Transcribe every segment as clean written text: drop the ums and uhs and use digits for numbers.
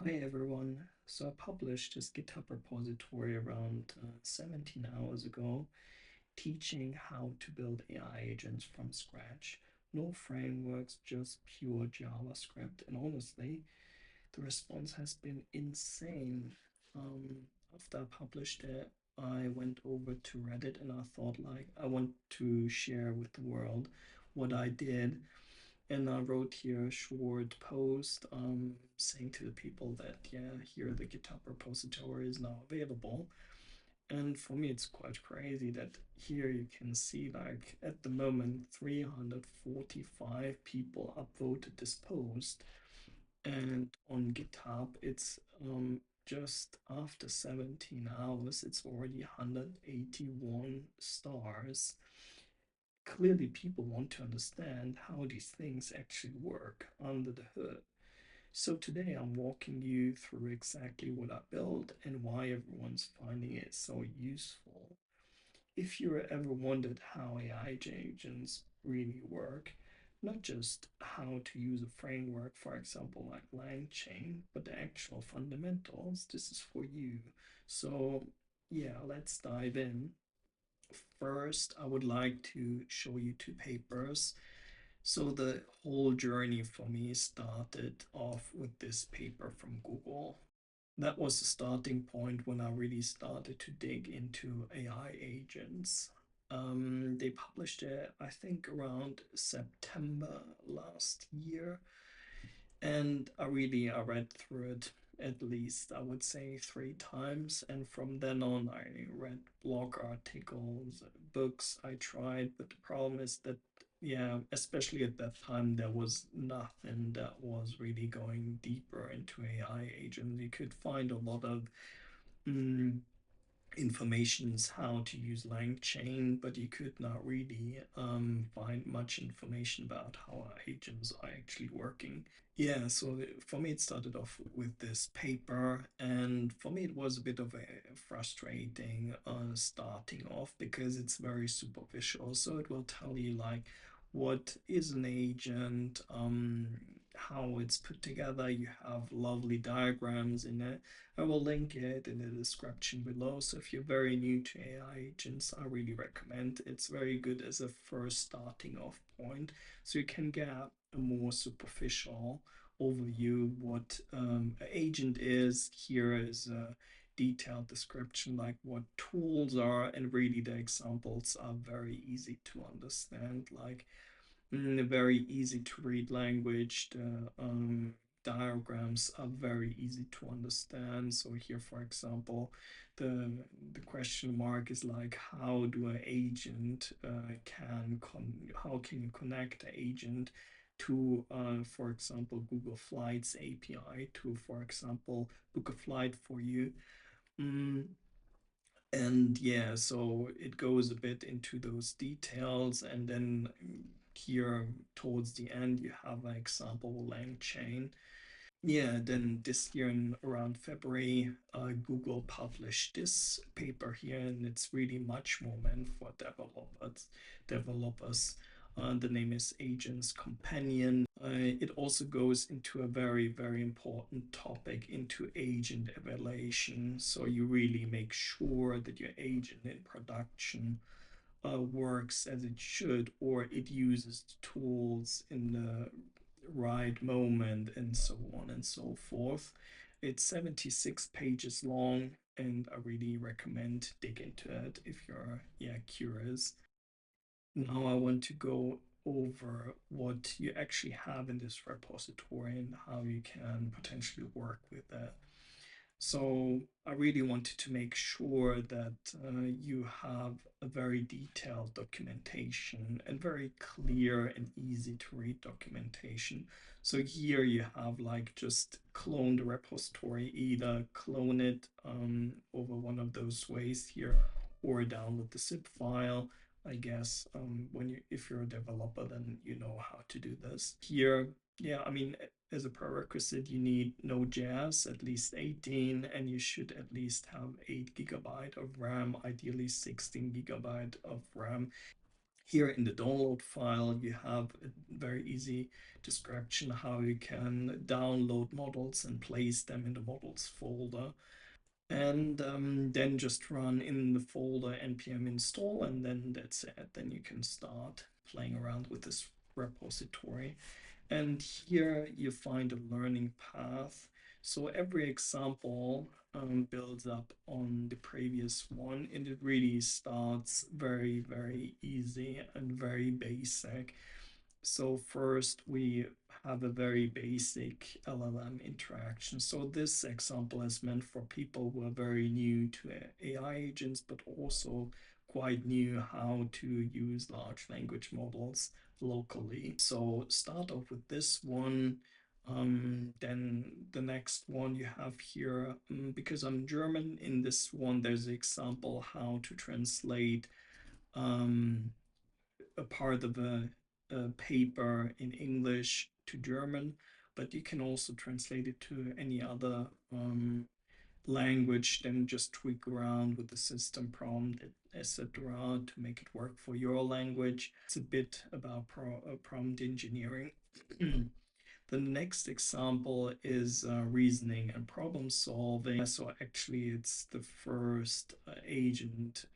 Hi everyone. So I published this GitHub repository around 17 hours ago, teaching how to build AI agents from scratch. No frameworks, just pure JavaScript. And honestly, the response has been insane. After I published it, I went over to Reddit and I thought like I want to share with the world what I did, and I wrote here a short post saying to the people that, yeah, here the GitHub repository is now available. And for me, it's quite crazy that here you can see, like, at the moment, 345 people upvoted this post. And on GitHub, it's just after 17 hours, it's already 181 stars. Clearly people want to understand how these things actually work under the hood. So today I'm walking you through exactly what I built and why everyone's finding it so useful. If you ever wondered how AI agents really work, not just how to use a framework, for example, like LangChain, but the actual fundamentals, this is for you. So yeah, let's dive in. First, I would like to show you two papers. So the whole journey for me started off with this paper from Google. That was the starting point when I really started to dig into AI agents. They published it, I think, around September last year, and I read through it at least, I would say, 3 times. And from then on, I read blog articles, books I tried. But the problem is that, yeah, especially at that time, there was nothing that was really going deeper into AI agents. You could find a lot of mm, informations how to use LangChain, but you could not really find much information about how our agents are actually working. Yeah, so for me, it started off with this paper, and for me, it was a bit of a frustrating starting off because it's very superficial. So it will tell you like what is an agent, how it's put together. You have lovely diagrams in it. I will link it in the description below. So if you're very new to AI agents, I really recommend. It's very good as a first starting off point, so you can get a more superficial overview what an agent is. Here is a detailed description like what tools are, and really the examples are very easy to understand, like very easy to read language. The diagrams are very easy to understand. So here, for example, the question mark is like, how do an agent how can you connect the agent to, for example, Google Flights API to, for example, book a flight for you. Mm, and yeah, so it goes a bit into those details, and then here towards the end you have an example LangChain. Yeah, then this year in around February, Google published this paper here, and it's really much more meant for developers. The name is Agents Companion. It also goes into a very, very important topic, into agent evaluation. So you really make sure that your agent in production works as it should, or it uses the tools in the right moment, and so on and so forth. It's 76 pages long, and I really recommend dig into it if you're, yeah, curious. Now I want to go over what you actually have in this repository and how you can potentially work with that. So I really wanted to make sure that you have a very detailed documentation and very clear and easy to read documentation. So here you have like just clone the repository, either clone it over one of those ways here, or download the zip file. I guess when you if you're a developer, then you know how to do this. Here, yeah, I mean, as a prerequisite, you need Node.js, at least 18, and you should at least have 8 gigabyte of RAM, ideally 16 gigabyte of RAM. Here in the download file, you have a very easy description how you can download models and place them in the models folder. And then just run in the folder npm install, and then that's it. Then you can start playing around with this repository. And here you find a learning path. So every example builds up on the previous one, and it really starts very, very easy and very basic. So first we have a very basic LLM interaction. So this example is meant for people who are very new to AI agents, but also quite new how to use large language models locally. So start off with this one. Then the next one you have here, because I'm German, in this one there's an example how to translate um, a part of a paper in English to German, but you can also translate it to any other language, then just tweak around with the system prompt, etc., to make it work for your language. It's a bit about prompt engineering. The next example is reasoning and problem solving. So actually, it's the first agent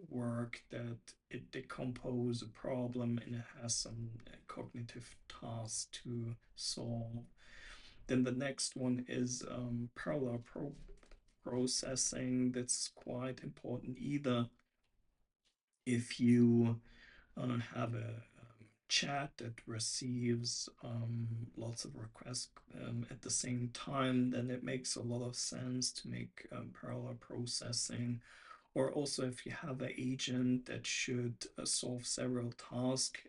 work that it decomposes a problem and it has some cognitive tasks to solve. Then the next one is parallel processing. That's quite important either if you have a chat that receives lots of requests at the same time, then it makes a lot of sense to make parallel processing. Or also if you have an agent that should solve several tasks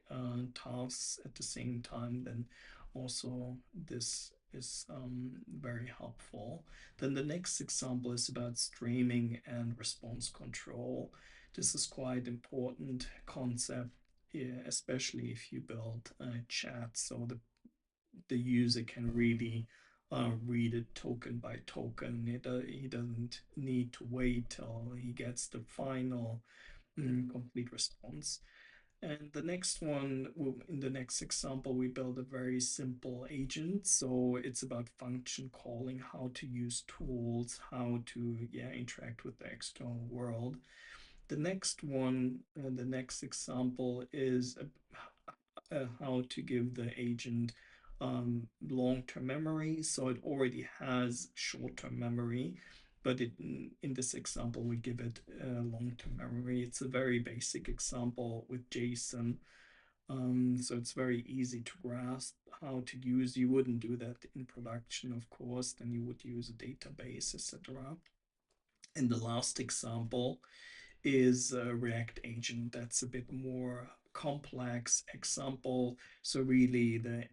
at the same time, then also this is very helpful. Then the next example is about streaming and response control. This is quite important concept, yeah, especially if you build a chat, so the user can really read it token by token. He doesn't need to wait till he gets the final complete response. And the next one, in the next example, we build a very simple agent. So it's about function calling, how to use tools, how to interact with the external world. The next one, the next example is how to give the agent long-term memory. So it already has short-term memory, but in this example, we give it long-term memory. It's a very basic example with JSON. So it's very easy to grasp how to use. You wouldn't do that in production, of course, then you would use a database, etc. And the last example is a React agent that's a bit more complex example. So really the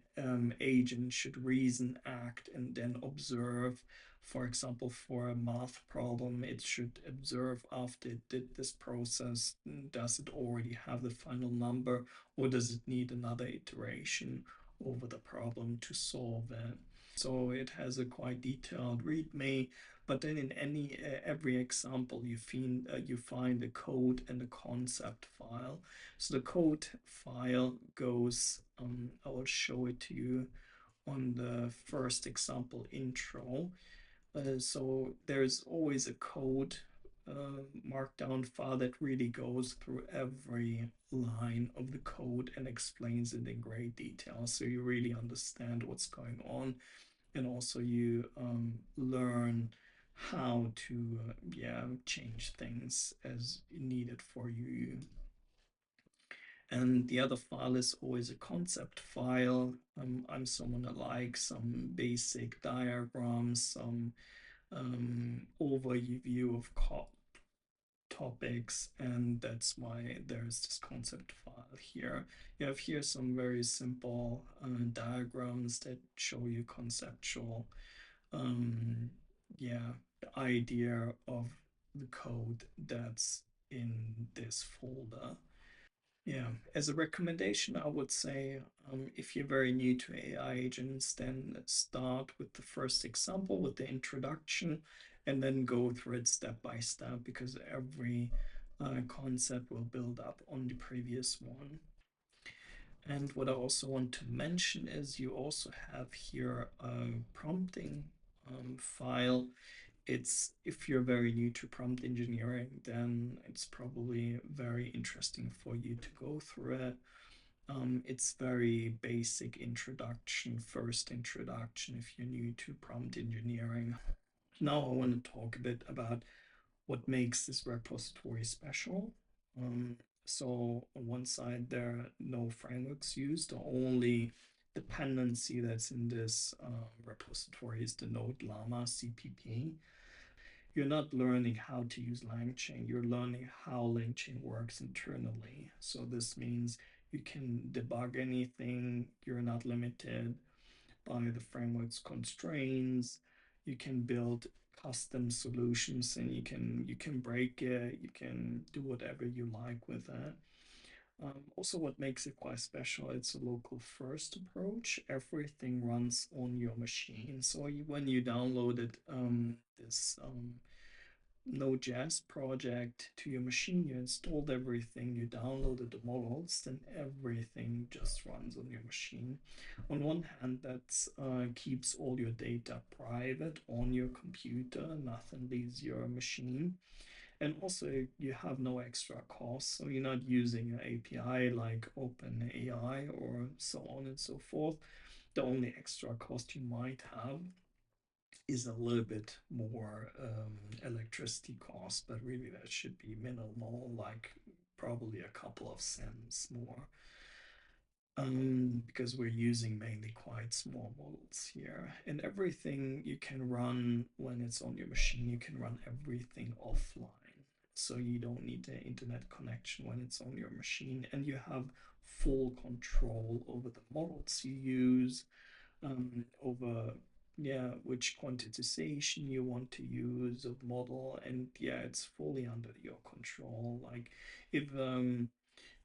agent should reason, act, and then observe. For example, for a math problem, it should observe after it did this process. Does it already have the final number, or does it need another iteration over the problem to solve it? So it has a quite detailed README, but then in every example you find a code and a concept file. So the code file goes, I will show it to you on the first example intro. So there's always a code markdown file that really goes through every line of the code and explains it in great detail, so you really understand what's going on, and also you learn how to change things as needed for you. And the other file is always a concept file. I'm someone that likes some basic diagrams, some overview of topics, and that's why there's this concept file here. You have here some very simple diagrams that show you conceptual um, the idea of the code that's in this folder. Yeah, as a recommendation, I would say if you're very new to AI agents, then start with the first example with the introduction and then go through it step by step, because every concept will build up on the previous one. And what I also want to mention is you also have here a prompting file. It's if you're very new to prompt engineering, then it's probably very interesting for you to go through it. It's very basic introduction, first introduction if you're new to prompt engineering. Now I want to talk a bit about what makes this repository special. Um, so on one side, there are no frameworks used. The only dependency that's in this repository is the node-llama-cpp. You're not learning how to use LangChain, you're learning how LangChain works internally. So this means you can debug anything, you're not limited by the framework's constraints. You can build custom solutions and you can break it, you can do whatever you like with it. Also, what makes it quite special, it's a local first approach. Everything runs on your machine. So when you downloaded this Node.js project to your machine, you installed everything, you downloaded the models, then everything just runs on your machine. On one hand, that keeps all your data private on your computer, nothing leaves your machine. And also, you have no extra costs, so you're not using an API like OpenAI or so on and so forth. The only extra cost you might have is a little bit more electricity cost, but really that should be minimal, like probably a couple of cents more. Because we're using mainly quite small models here. And everything you can run when it's on your machine, you can run everything offline. So you don't need the internet connection when it's on your machine, and you have full control over the models you use, over which quantization you want to use of model, and it's fully under your control. Like if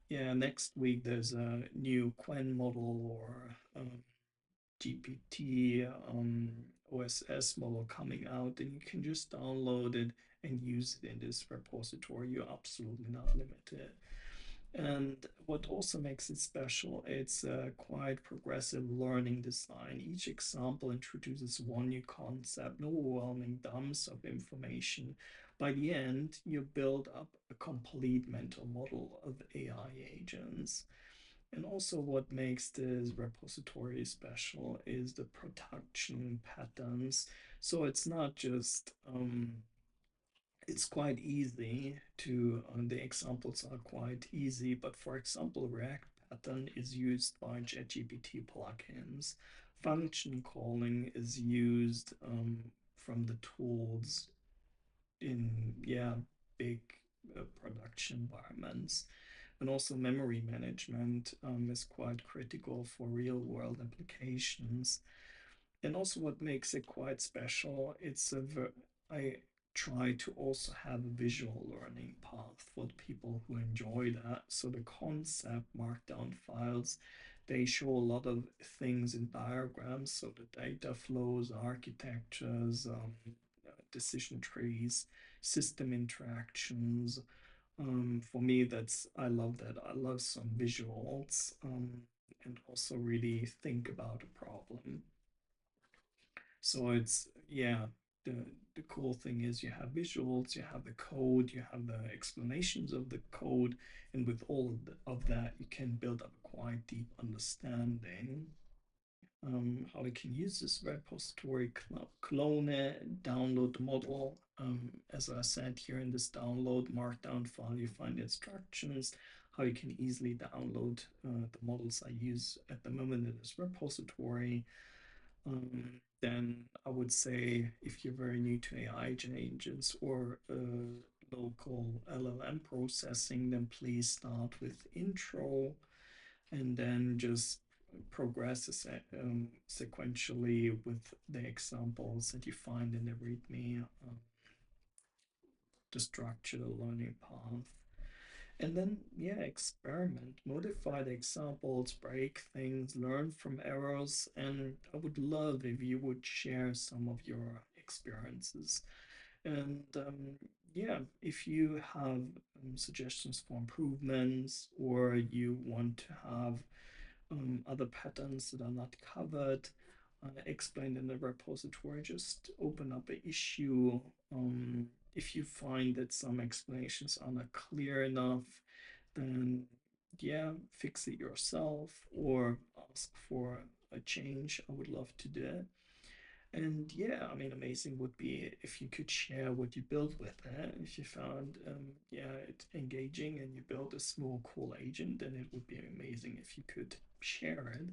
next week there's a new Quen model or GPT OSS model coming out, then you can just download it and use it in this repository. You're absolutely not limited. And what also makes it special, it's a quite progressive learning design. Each example introduces one new concept, no overwhelming dumps of information. By the end, you build up a complete mental model of AI agents. And also, what makes this repository special is the production patterns. So it's not just it's quite easy to, the examples are quite easy, but for example, React pattern is used by JGPT plugins. Function calling is used from the tools in, big production environments. And also memory management is quite critical for real world applications. And also what makes it quite special, I try to also have a visual learning path for the people who enjoy that. So the concept markdown files, they show a lot of things in diagrams, so the data flows, architectures, decision trees, system interactions. For me, I love that. I love some visuals, and also really think about a problem. So it's the the cool thing is you have visuals, you have the code, you have the explanations of the code, and with all of that, you can build up a quite deep understanding. How we can use this repository, clone it, download the model. As I said here in this download markdown file, you find instructions how you can easily download the models I use at the moment in this repository. Then I would say if you're very new to AI agents or local LLM processing, then please start with intro and then just progress sequentially with the examples that you find in the README, the structured learning path. And then, experiment, modify the examples, break things, learn from errors. And I would love if you would share some of your experiences. And yeah, if you have suggestions for improvements, or you want to have other patterns that are not covered, explained in the repository, just open up an issue. If you find that some explanations are not clear enough, then yeah, fix it yourself or ask for a change. I would love to do it. And yeah, I mean, amazing would be if you could share what you built with it. If you found, yeah, it engaging and you built a small cool agent, then it would be amazing if you could share it.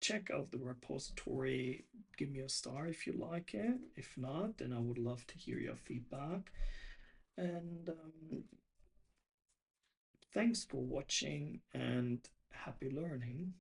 Check out the repository. Give me a star if you like it. If not, then I would love to hear your feedback. And thanks for watching and happy learning.